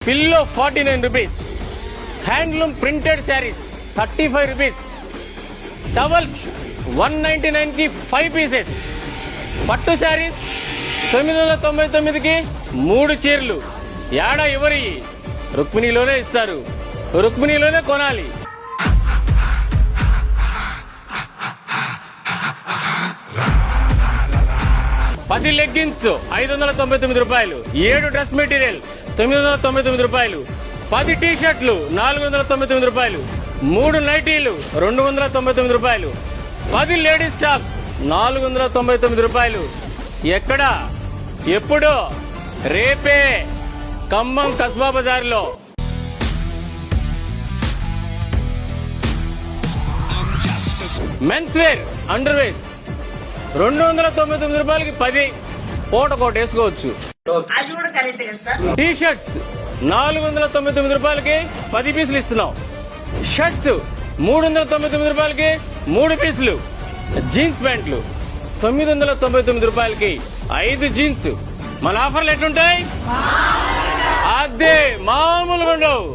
Pillow 49 rupees, handloom printed saris 35 rupees, towels 199 కి 5 pieces, పట్టు శారీస్ 999కి 3 చీరలు. యాడా ఎవరి రుక్మిణిలోనే ఇస్తారు, రుక్మిణిలోనే కొనాలి. పది లెగ్గిన్స్ 599 రూపాయలు, 7 డ్రెస్ మెటీరియల్ 999 రూపాయలు, 10 టీ షర్ట్లు 499 రూపాయలు, 3 నైటీలు 299 రూపాయలు, 10 లేడీస్ టాప్స్ 499 రూపాయలు. ఎక్కడ, ఎప్పుడు? రేపే ఖమ్మం కస్బా బజార్లో. మెన్స్ వేర్ అండర్ వేర్స్ 299 రూపాయలకి 10, పూట కోట వేసుకోవచ్చు. టీ షర్ట్స్ 499 రూపాయలకి 10 పీసులు ఇస్తున్నాం. షర్ట్స్ 399 రూపాయలకి 3 పీసులు. జీన్స్ ప్యాంట్లు 999 రూపాయలకి 5 జీన్స్. మన ఆఫర్లు ఎట్లుంటాయి? అదే మామూలుగా ఉండవు.